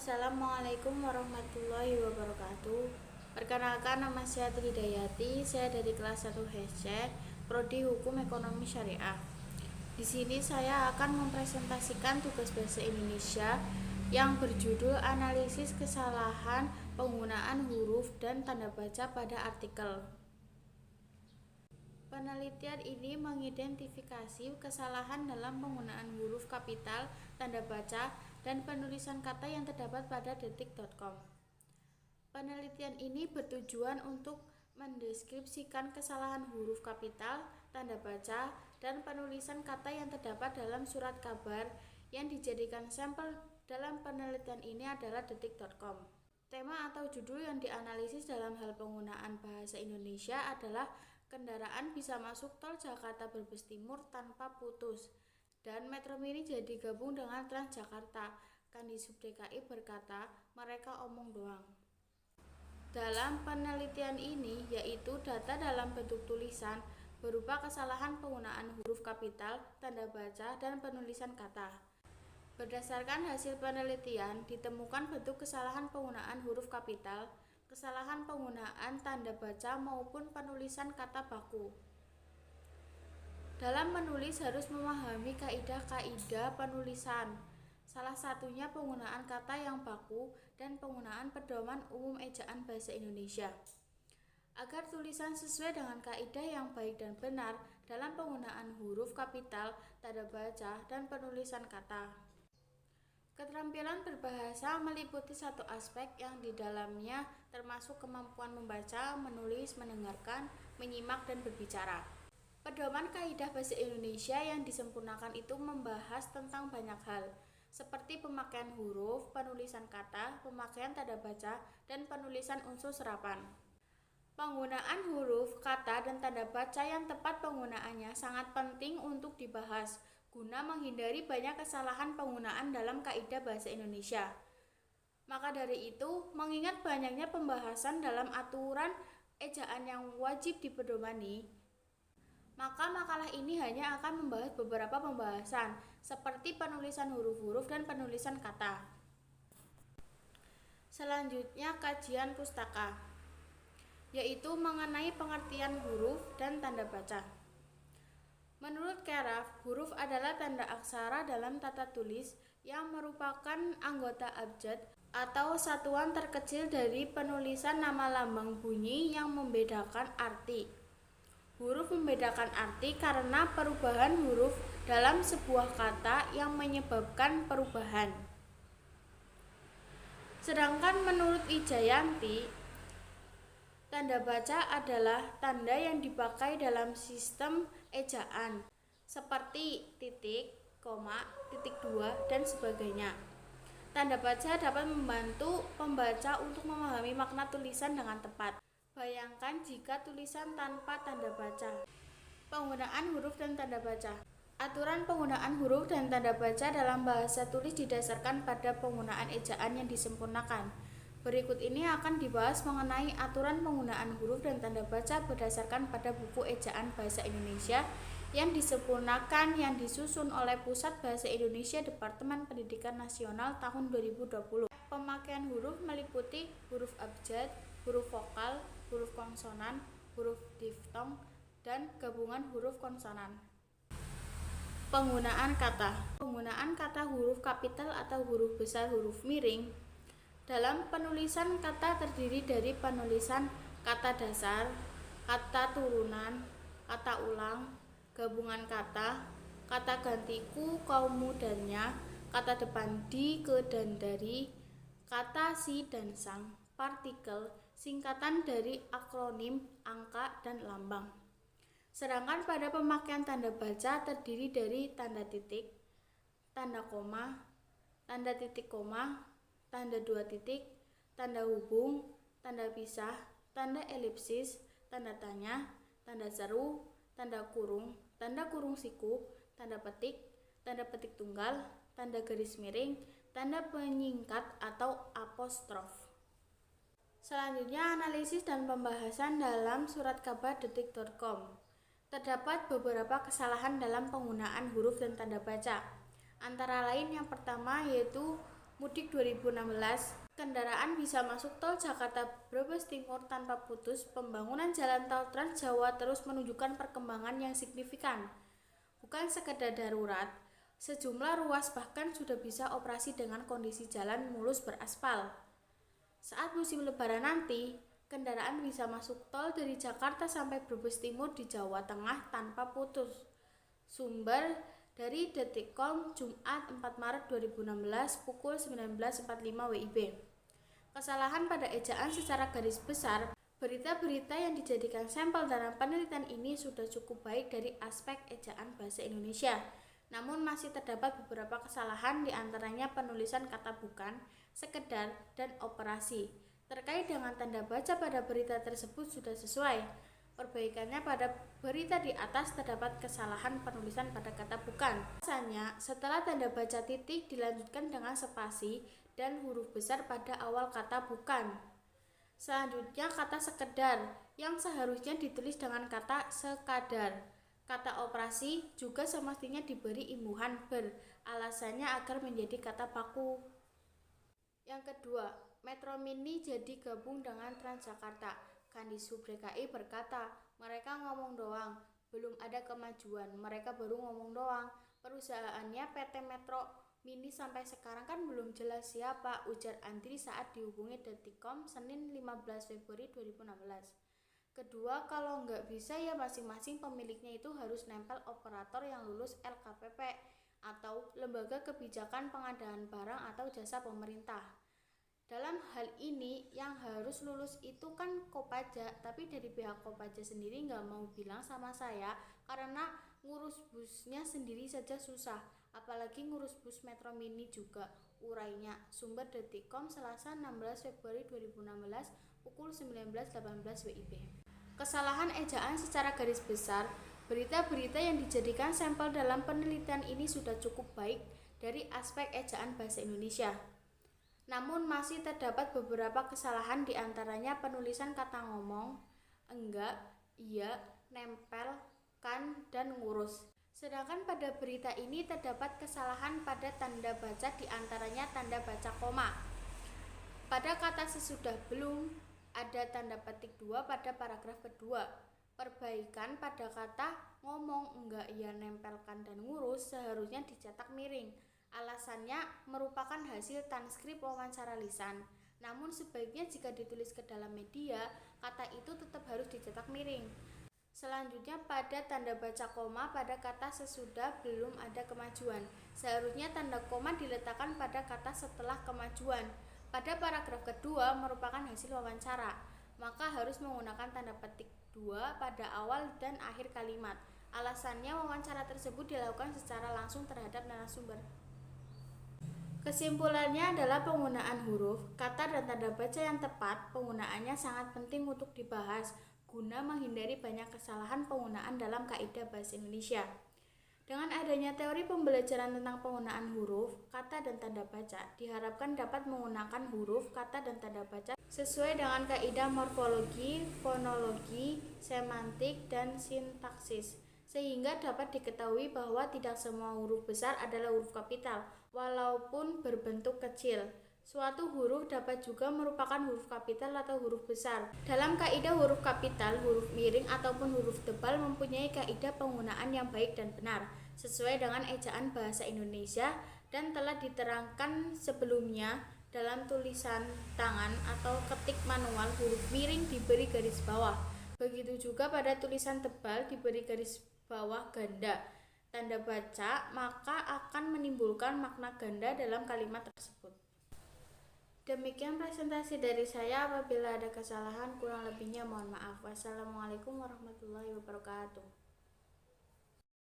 Assalamualaikum warahmatullahi wabarakatuh. Perkenalkan, nama saya Tridayati. Saya dari kelas 1 Hescek, Prodi Hukum Ekonomi Syariah. Di sini saya akan mempresentasikan tugas bahasa Indonesia yang berjudul analisis kesalahan penggunaan huruf dan tanda baca pada artikel. Penelitian ini mengidentifikasi kesalahan dalam penggunaan huruf kapital, tanda baca, dan penulisan kata yang terdapat pada detik.com. Penelitian ini bertujuan untuk mendeskripsikan kesalahan huruf kapital, tanda baca, dan penulisan kata yang terdapat dalam surat kabar. Yang dijadikan sampel dalam penelitian ini adalah detik.com. Tema atau judul yang dianalisis dalam hal penggunaan bahasa Indonesia adalah kendaraan bisa masuk tol Jakarta Brebes Timur tanpa putus, dan Metro Mini jadi gabung dengan Transjakarta. Kandisub DKI berkata, mereka omong doang. Dalam penelitian ini, yaitu data dalam bentuk tulisan berupa kesalahan penggunaan huruf kapital, tanda baca, dan penulisan kata. Berdasarkan hasil penelitian, ditemukan bentuk kesalahan penggunaan huruf kapital, kesalahan penggunaan tanda baca maupun penulisan kata baku. Dalam menulis harus memahami kaidah-kaidah penulisan, salah satunya penggunaan kata yang baku dan penggunaan pedoman umum ejaan bahasa Indonesia. Agar tulisan sesuai dengan kaidah yang baik dan benar dalam penggunaan huruf kapital, tanda baca, dan penulisan kata. Keterampilan berbahasa meliputi satu aspek yang di dalamnya termasuk kemampuan membaca, menulis, mendengarkan, menyimak, dan berbicara. Pedoman kaidah bahasa Indonesia yang disempurnakan itu membahas tentang banyak hal, seperti pemakaian huruf, penulisan kata, pemakaian tanda baca, dan penulisan unsur serapan. Penggunaan huruf, kata, dan tanda baca yang tepat penggunaannya sangat penting untuk dibahas, guna menghindari banyak kesalahan penggunaan dalam kaidah bahasa Indonesia. Maka dari itu, mengingat banyaknya pembahasan dalam aturan ejaan yang wajib dipedomani, maka makalah ini hanya akan membahas beberapa pembahasan, seperti penulisan huruf-huruf dan penulisan kata. Selanjutnya, kajian pustaka, yaitu mengenai pengertian huruf dan tanda baca. Menurut Keraf, huruf adalah tanda aksara dalam tata tulis yang merupakan anggota abjad atau satuan terkecil dari penulisan nama lambang bunyi yang membedakan arti. Huruf membedakan arti karena perubahan huruf dalam sebuah kata yang menyebabkan perubahan. Sedangkan menurut Wijayanti, tanda baca adalah tanda yang dipakai dalam sistem ejaan, seperti titik, koma, titik dua, dan sebagainya. Tanda baca dapat membantu pembaca untuk memahami makna tulisan dengan tepat. Bayangkan jika tulisan tanpa tanda baca. Penggunaan huruf dan tanda baca. Aturan penggunaan huruf dan tanda baca dalam bahasa tulis didasarkan pada penggunaan ejaan yang disempurnakan. Berikut ini akan dibahas mengenai aturan penggunaan huruf dan tanda baca berdasarkan pada buku ejaan bahasa Indonesia yang disempurnakan yang disusun oleh Pusat Bahasa Indonesia Departemen Pendidikan Nasional tahun 2020. Pemakaian huruf meliputi huruf abjad, huruf vokal, huruf konsonan, huruf diftong, dan gabungan huruf konsonan. Penggunaan kata. Penggunaan kata huruf kapital atau huruf besar huruf miring dalam penulisan kata terdiri dari penulisan kata dasar, kata turunan, kata ulang, gabungan kata, kata gantiku, kaummu, dannya, kata depan di, ke, dan dari, kata si dan sang, partikel, singkatan dari akronim, angka, dan lambang. Sedangkan pada pemakaian tanda baca terdiri dari tanda titik, tanda koma, tanda titik koma, tanda dua titik, tanda hubung, tanda pisah, tanda elipsis, tanda tanya, tanda seru, tanda kurung siku, tanda petik tunggal, tanda garis miring, tanda penyingkat atau apostrof. Selanjutnya, analisis dan pembahasan dalam surat kabar detik.com. Terdapat beberapa kesalahan dalam penggunaan huruf dan tanda baca. Antara lain yang pertama yaitu mudik 2016, kendaraan bisa masuk tol Jakarta Brebes Timur tanpa putus. Pembangunan jalan tol Trans Jawa terus menunjukkan perkembangan yang signifikan. Bukan sekedar darurat, sejumlah ruas bahkan sudah bisa operasi dengan kondisi jalan mulus beraspal. Saat musim lebaran nanti, kendaraan bisa masuk tol dari Jakarta sampai Brebes Timur di Jawa Tengah tanpa putus. Sumber dari Detikcom, Jumat 4 Maret 2016 pukul 19.45 WIB. Kesalahan pada ejaan secara garis besar, berita-berita yang dijadikan sampel dalam penelitian ini sudah cukup baik dari aspek ejaan bahasa Indonesia. Namun masih terdapat beberapa kesalahan, diantaranya penulisan kata bukan, sekedar, dan operasi. Terkait dengan tanda baca pada berita tersebut sudah sesuai. Perbaikannya pada berita di atas terdapat kesalahan penulisan pada kata bukan. Biasanya setelah tanda baca titik dilanjutkan dengan spasi dan huruf besar pada awal kata bukan. Selanjutnya kata sekedar yang seharusnya ditulis dengan kata sekadar. Kata operasi juga semestinya diberi imbuhan ber, alasannya agar menjadi kata baku. Yang kedua, Metro Mini jadi gabung dengan Transjakarta. Kandishub DKI berkata, mereka ngomong doang, belum ada kemajuan, mereka baru ngomong doang. Perusahaannya PT Metro Mini sampai sekarang kan belum jelas siapa, ujar Andri saat dihubungi Detikcom Senin 15 Februari 2016. Kedua, kalau nggak bisa ya masing-masing pemiliknya itu harus nempel operator yang lulus LKPP atau Lembaga Kebijakan Pengadaan Barang atau Jasa Pemerintah. Dalam hal ini yang harus lulus itu kan Kopaja, tapi dari pihak Kopaja sendiri nggak mau bilang sama saya karena ngurus busnya sendiri saja susah, apalagi ngurus bus Metro Mini juga, urainya. Sumber Detikcom Selasa 16 Februari 2016 pukul 19.18 WIB. Kesalahan ejaan secara garis besar, berita-berita yang dijadikan sampel dalam penelitian ini sudah cukup baik dari aspek ejaan bahasa Indonesia. Namun masih terdapat beberapa kesalahan, diantaranya penulisan kata ngomong, enggak, iya, nempel, kan, dan ngurus. Sedangkan pada berita ini terdapat kesalahan pada tanda baca, diantaranya tanda baca koma. Pada kata sesudah belum, ada tanda petik 2 pada paragraf kedua. Perbaikan pada kata ngomong, enggak, iya, nempelkan, dan ngurus seharusnya dicetak miring. Alasannya merupakan hasil transkrip wawancara lisan. Namun sebaiknya jika ditulis ke dalam media, kata itu tetap harus dicetak miring. Selanjutnya pada tanda baca koma pada kata sesudah belum ada kemajuan. Seharusnya tanda koma diletakkan pada kata setelah kemajuan. Pada paragraf kedua merupakan hasil wawancara, maka harus menggunakan tanda petik 2 pada awal dan akhir kalimat. Alasannya wawancara tersebut dilakukan secara langsung terhadap narasumber. Kesimpulannya adalah penggunaan huruf, kata, dan tanda baca yang tepat. Penggunaannya sangat penting untuk dibahas guna menghindari banyak kesalahan penggunaan dalam kaidah bahasa Indonesia. Dengan adanya teori pembelajaran tentang penggunaan huruf, kata, dan tanda baca, diharapkan dapat menggunakan huruf, kata, dan tanda baca sesuai dengan kaidah morfologi, fonologi, semantik, dan sintaksis, sehingga dapat diketahui bahwa tidak semua huruf besar adalah huruf kapital, walaupun berbentuk kecil. Suatu huruf dapat juga merupakan huruf kapital atau huruf besar. Dalam kaidah huruf kapital, huruf miring ataupun huruf tebal mempunyai kaidah penggunaan yang baik dan benar, sesuai dengan ejaan bahasa Indonesia dan telah diterangkan sebelumnya dalam tulisan tangan atau ketik manual. Huruf miring diberi garis bawah. Begitu juga pada tulisan tebal diberi garis bawah ganda. Tanda baca maka akan menimbulkan makna ganda dalam kalimat tersebut. Demikian presentasi dari saya. Apabila ada kesalahan kurang lebihnya mohon maaf. Wassalamualaikum warahmatullahi wabarakatuh.